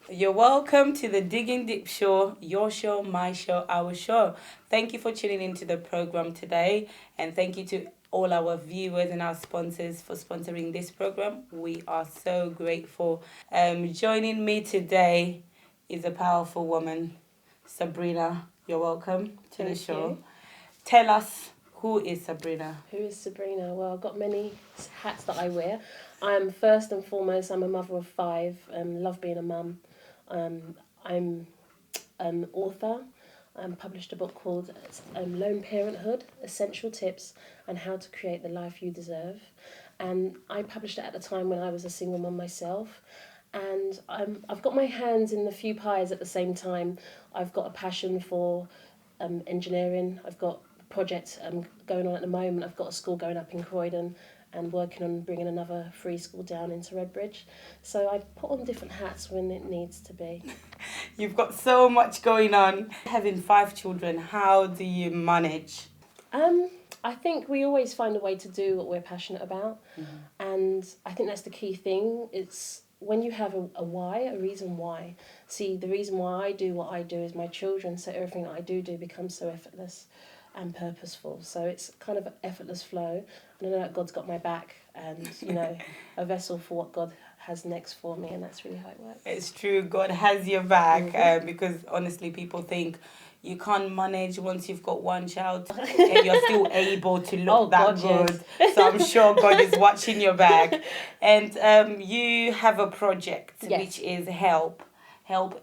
You're welcome to the Digging Deep Show, your show, my show, our show. Thank you for tuning into the program today, and thank you to all our viewers and our sponsors for sponsoring this program. We are so grateful. Joining me today is a powerful woman, Sabrina. You're welcome to the Thank show. you. Tell us, who is Sabrina? Who is Sabrina? Well, I've got many hats that I wear. I'm first and foremost, I'm a mother of five. Love being a mum. I'm an author. Published a book called Lone Parenthood: Essential Tips on How to Create the Life You Deserve. And I published it at the time when I was a single mum myself. And I've got my hands in a few pies at the same time. I've got a passion for engineering. I've got a project going on at the moment. I've got a school going up in Croydon and working on bringing another free school down into Redbridge. So I put on different hats when it needs to be. You've got so much going on. Having five children, how do you manage? Um, I think we always find a way to do what we're passionate about, and I think that's the key thing. It's when you have a why, a reason why. See, the reason why I do what I do is my children, so everything that I do becomes so effortless and purposeful. So it's kind of an effortless flow, and I know that God's got my back, and a vessel for what God has next for me, and that's really how it works. It's true, God has your back because honestly, people think you can't manage once you've got one child and you're still able to look Oh that God, good. yes. So I'm sure God is watching your back. And you have a project Yes. which is help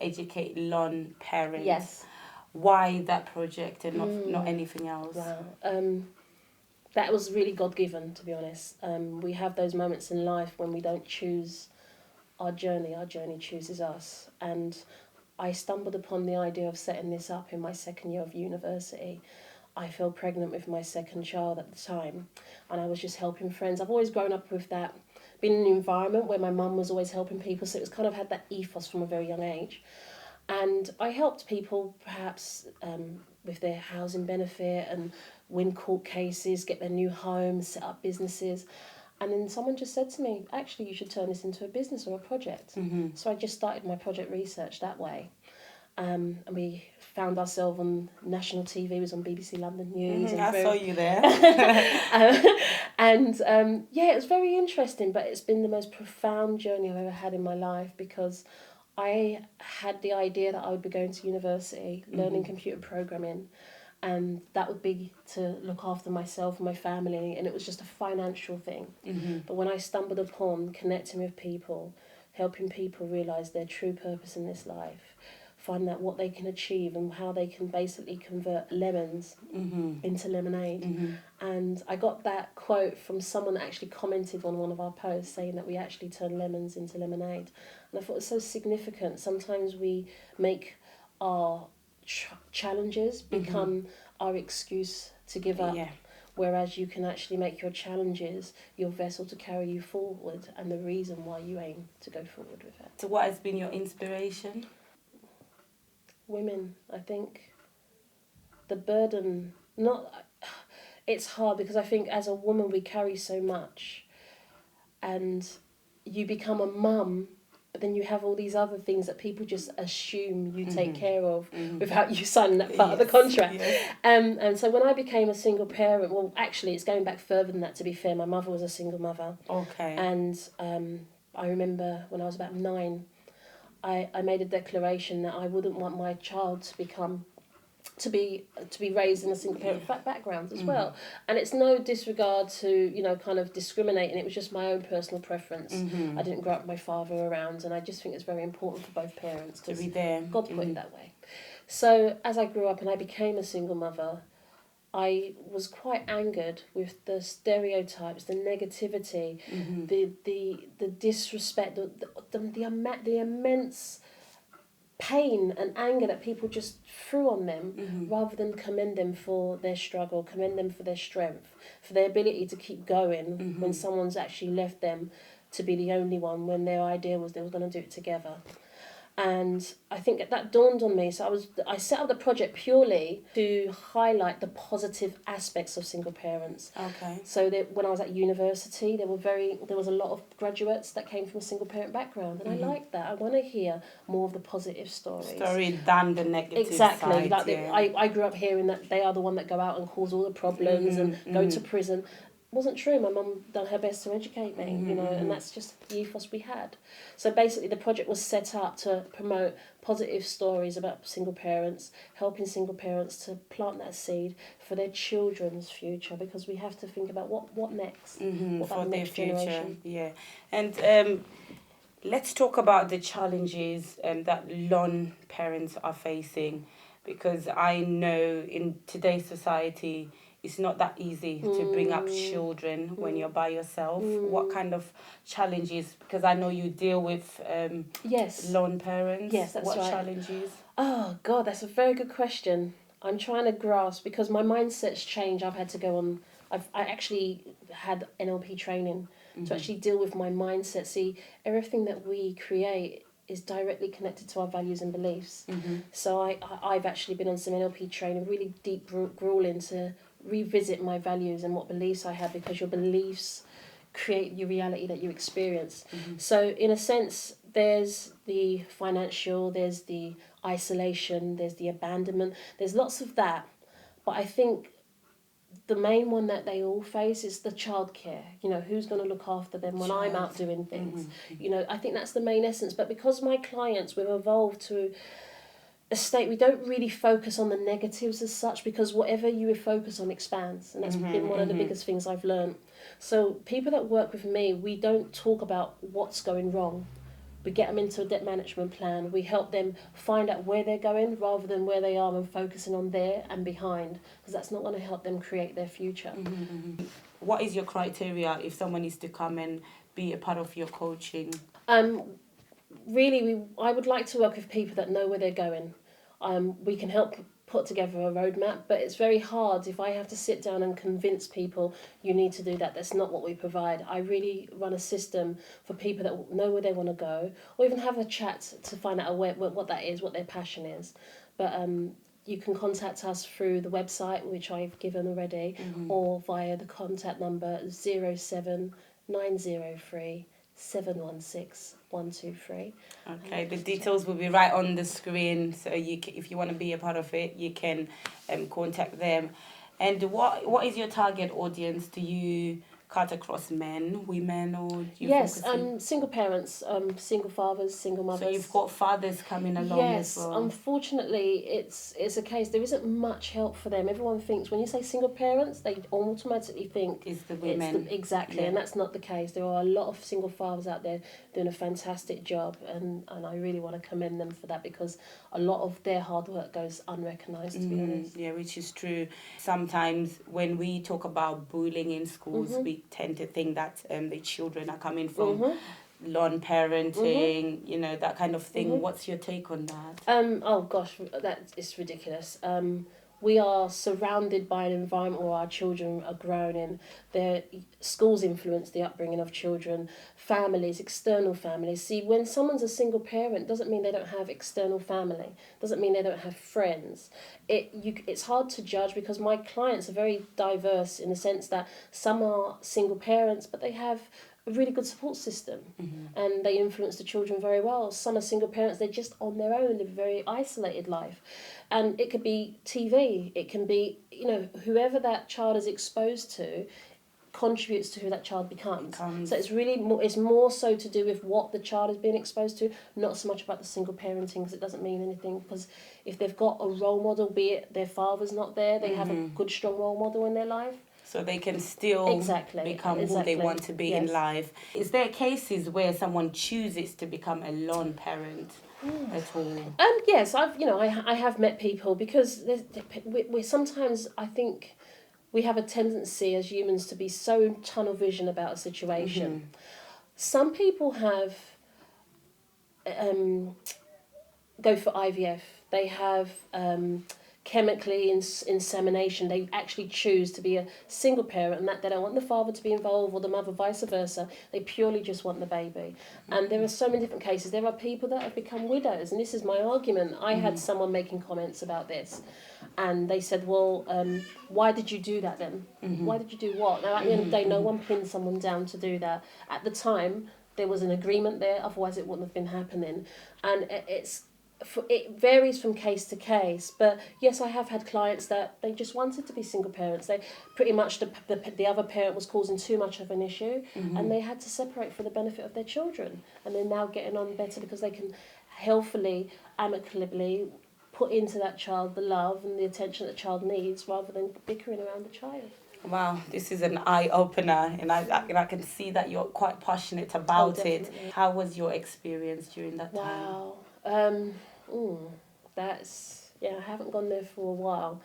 educate lone parents. Yes. Why that project and not anything else? Wow. That was really God given, to be honest. We have those moments in life when we don't choose our journey chooses us. And I stumbled upon the idea of setting this up in my second year of university. I fell pregnant with my second child at the time, and I was just helping friends. I've always grown up with that, been in an environment where my mum was always helping people, so it was kind of had that ethos from a very young age. And I helped people perhaps with their housing benefit and win court cases, get their new homes, set up businesses. And then someone just said to me, actually, you should turn this into a business or a project. So I just started my project research that way. And we found ourselves on national TV, it was on BBC London News. And I saw you there. yeah, it was very interesting, but it's been the most profound journey I've ever had in my life because I had the idea that I would be going to university, learning computer programming, and that would be to look after myself and my family, and it was just a financial thing. But when I stumbled upon connecting with people, helping people realise their true purpose in this life, find out what they can achieve and how they can basically convert lemons into lemonade. And I got that quote from someone that actually commented on one of our posts saying that we actually turn lemons into lemonade. And I thought it was so significant. Sometimes we make our challenges become our excuse to give up. Yeah. Whereas you can actually make your challenges your vessel to carry you forward and the reason why you aim to go forward with it. So what has been your inspiration? Women, I think the burden, not, it's hard because I think as a woman we carry so much, and you become a mum, but then you have all these other things that people just assume you take care of without you signing that part of the contract. Yes. And so when I became a single parent, well, actually it's going back further than that, to be fair. My mother was a single mother. Okay. And I remember when I was about 9, I made a declaration that I wouldn't want my child to be raised in a single parent background as well. And it's no disregard to kind of discriminating. It was just my own personal preference. I didn't grow up with my father around, and I just think it's very important for both parents To because be there. God put it that way. So as I grew up and I became a single mother, I was quite angered with the stereotypes, the negativity, the disrespect, the immense pain and anger that people just threw on them rather than commend them for their struggle, commend them for their strength, for their ability to keep going when someone's actually left them to be the only one when their idea was they were going to do it together. And I think that dawned on me. So I set up the project purely to highlight the positive aspects of single parents. Okay. So that when I was at university, there was a lot of graduates that came from a single parent background, and I like that. I want to hear more of the positive stories. Story than the negative Exactly. side. Like Yeah. I grew up hearing that they are the one that go out and cause all the problems and go to prison. Wasn't true. My mum done her best to educate me, and that's just the ethos we had. So basically, the project was set up to promote positive stories about single parents, helping single parents to plant that seed for their children's future, because we have to think about what next, what For about the their next future. generation. Yeah. And let's talk about the challenges that lone parents are facing, because I know in today's society it's not that easy to bring up children when you're by yourself. What kind of challenges? Because I know you deal with Yes. lone parents. Yes, that's what right. challenges? Oh God, that's a very good question. I'm trying to grasp, because my mindset's changed. I've had to go on. I actually had NLP training to actually deal with my mindset. See, everything that we create is directly connected to our values and beliefs. So I've actually been on some NLP training, really deep grueling, to revisit my values and what beliefs I have, because your beliefs create your reality that you experience. So in a sense, there's the financial, there's the isolation, there's the abandonment, there's lots of that. But I think the main one that they all face is the childcare. Who's going to look after them when I'm out doing things? I think that's the main essence. But because my clients, we've evolved to a state, we don't really focus on the negatives as such, because whatever you focus on expands, and that's been one of the biggest things I've learned. So people that work with me, we don't talk about what's going wrong. We get them into a debt management plan. We help them find out where they're going rather than where they are, and focusing on there and behind, because that's not going to help them create their future. What is your criteria if someone is to come and be a part of your coaching? Really, I would like to work with people that know where they're going. We can help put together a roadmap, but it's very hard if I have to sit down and convince people you need to do that. That's not what we provide. I really run a system for people that know where they want to go, or even have a chat to find out what that is, what their passion is. But you can contact us through the website, which I've given already, or via the contact number 07903 716 123. Okay, the details will be right on the screen, so if you want to be a part of it, you can contact them. And what is your target audience? Do you cut across men, women, or do you Yes, focus single parents, single fathers, single mothers. So you've got fathers coming along as well. Yes, unfortunately, it's a case, there isn't much help for them. Everyone thinks, when you say single parents, they automatically think It's the women. Exactly, Yeah. And that's not the case. There are a lot of single fathers out there doing a fantastic job, and I really want to commend them for that, because a lot of their hard work goes unrecognised, to be honest. Yeah, which is true. Sometimes when we talk about bullying in schools, we tend to think that the children are coming from lone parenting, that kind of thing. What's your take on that? Oh gosh, that is ridiculous. We are surrounded by an environment where our children are grown in. Their schools influence the upbringing of children, families, external families. See, when someone's a single parent, doesn't mean they don't have external family. Doesn't mean they don't have friends. It's hard to judge, because my clients are very diverse, in the sense that some are single parents, but they have a really good support system, and they influence the children very well. Some are single parents, they're just on their own, live a very isolated life. And it could be TV, it can be, whoever that child is exposed to contributes to who that child becomes. So it's really it's more so to do with what the child is being exposed to, not so much about the single parenting, because it doesn't mean anything. Because if they've got a role model, be it their father's not there, they have a good, strong role model in their life. So they can still become who they want to be in life. Is there cases where someone chooses to become a lone parent at all? Yes, I have met people, because we sometimes, I think, we have a tendency as humans to be so tunnel vision about a situation. Some people have go for IVF. They have chemically insemination. They actually choose to be a single parent, and that they don't want the father to be involved or the mother, vice versa. They purely just want the baby. And there are so many different cases. There are people that have become widows, and this is my argument. I had someone making comments about this, and they said, well, why did you do that then? Why did you do what? Now, at the end of the day, no one pinned someone down to do that. At the time, there was an agreement there, otherwise it wouldn't have been happening. And it varies from case to case, but yes, I have had clients that they just wanted to be single parents. They pretty much the other parent was causing too much of an issue, and they had to separate for the benefit of their children, and they're now getting on better because they can healthily, amicably put into that child the love and the attention that the child needs, rather than bickering around the child. Wow, this is an eye-opener, and I can see that you're quite passionate about it. How was your experience during that time? Wow. That's, I haven't gone there for a while.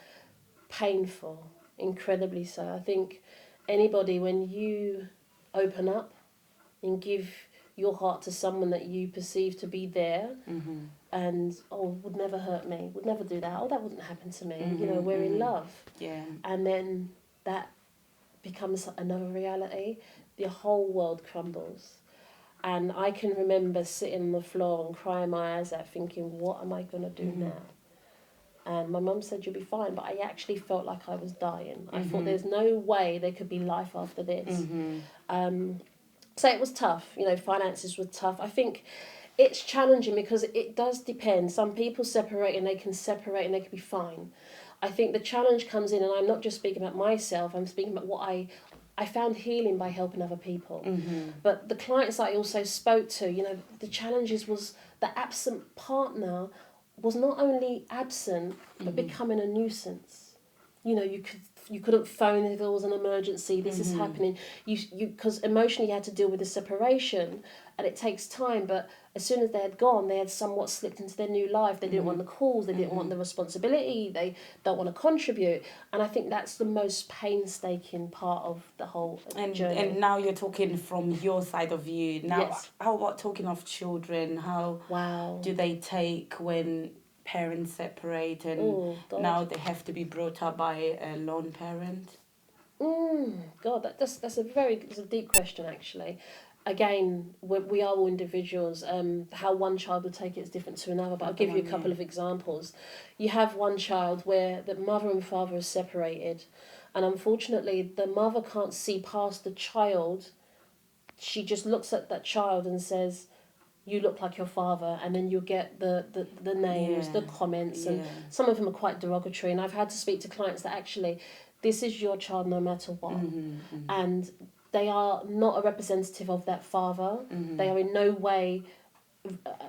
Painful, incredibly so. I think anybody, when you open up and give your heart to someone that you perceive to be there, and would never hurt me, would never do that, that wouldn't happen to me, we're in love. Yeah. And then that becomes another reality, the whole world crumbles. And I can remember sitting on the floor and crying my eyes out, thinking, what am I going to do now? And my mum said, you'll be fine. But I actually felt like I was dying. I thought there's no way there could be life after this. So it was tough. Finances were tough. I think it's challenging because it does depend. Some people separate and they can be fine. I think the challenge comes in, and I'm not just speaking about myself, I'm speaking about what I found healing by helping other people. But the clients that I also spoke to, the challenges was the absent partner was not only absent, but becoming a nuisance. You couldn't phone if there was an emergency. This is happening. Because emotionally you had to deal with the separation, and it takes time. But as soon as they had gone, they had somewhat slipped into their new life. They didn't want the calls. They didn't want the responsibility. They don't want to contribute. And I think that's the most painstaking part of the whole journey. And now you're talking from your side of view. Now, Yes. How about talking of children? How do they take when parents separate and now they have to be brought up by a lone parent? God, that's a deep question, actually. Again, we are all individuals. How one child will take it is different to another, but I'll give you a couple of examples. You have one child where the mother and father are separated, and unfortunately the mother can't see past the child. She just looks at that child and says, you look like your father, and then you'll get the names, the comments, and some of them are quite derogatory. And I've had to speak to clients that actually, this is your child no matter what. And they are not a representative of that father. They are in no way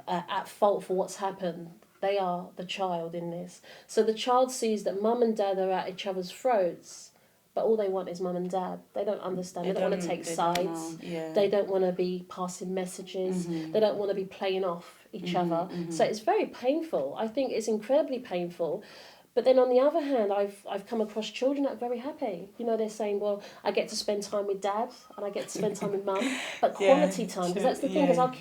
at fault for what's happened. They are the child in this. So the child sees that mum and dad are at each other's throats, but all they want is mum and dad. They don't understand. They don't want to take sides. They don't want to be passing messages. They don't want to be playing off each other. So it's very painful. I think it's incredibly painful. But then on the other hand, I've come across children that are very happy. They're saying, well, I get to spend time with dad and I get to spend time with mum, but quality time. Because that's the thing, because our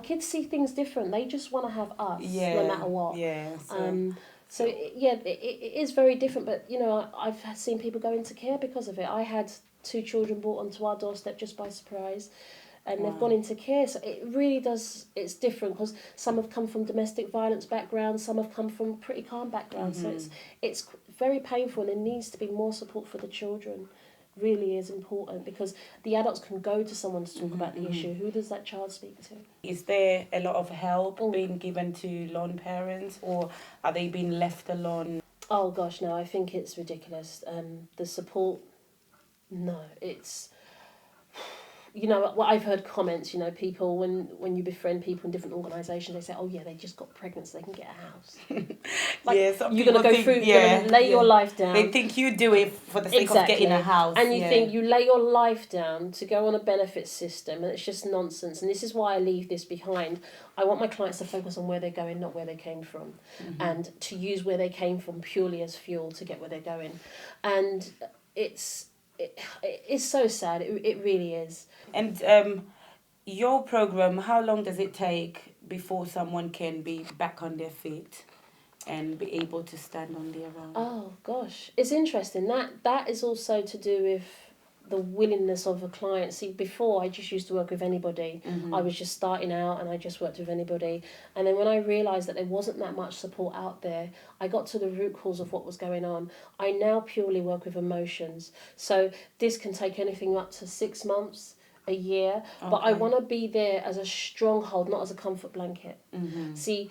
kids see things different. They just want to have us no matter what. So it is very different. But, I've seen people go into care because of it. I had 2 children brought onto our doorstep just by surprise. And they've gone into care. So it really does, it's different because some have come from domestic violence backgrounds, some have come from pretty calm backgrounds. So it's very painful, and there needs to be more support for the children. Really is important, because the adults can go to someone to talk about the issue. Who does that child speak to? Is there a lot of help being given to lone parents, or are they being left alone? Oh gosh, no, I think it's ridiculous. The support, no, it's... I've heard comments, people, when you befriend people in different organisations, they say, oh yeah, they just got pregnant so they can get a house. You're going to go through, you're going to lay your life down. They think you do it for the sake of getting a house. And you think you lay your life down to go on a benefit system, and it's just nonsense. And this is why I leave this behind. I want my clients to focus on where they're going, not where they came from, and to use where they came from purely as fuel to get where they're going. And it's so sad. It really is. And your program, how long does it take before someone can be back on their feet? and be able to stand on their own. Oh gosh, it's interesting. That is also to do with the willingness of a client. See, before I just used to work with anybody. I was just starting out and I just worked with anybody. And then when I realised that there wasn't that much support out there, I got to the root cause of what was going on. I now purely work with emotions. So this can take anything up to 6 months, a year, but I want to be there as a stronghold, not as a comfort blanket. See,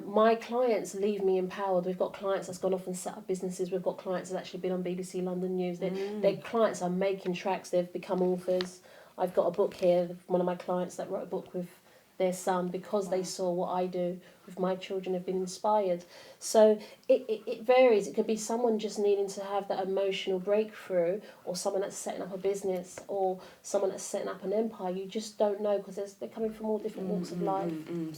my clients leave me empowered. We've got clients that's gone off and set up businesses. We've got clients that's actually been on BBC London News. Their clients are making tracks. They've become authors. I've got a book here. One of my clients that wrote a book with their son because they saw what I do with my children, have been inspired. So it varies. It could be someone just needing to have that emotional breakthrough, or someone that's setting up a business, or someone that's setting up an empire. You just don't know, because they're coming from all different walks of life.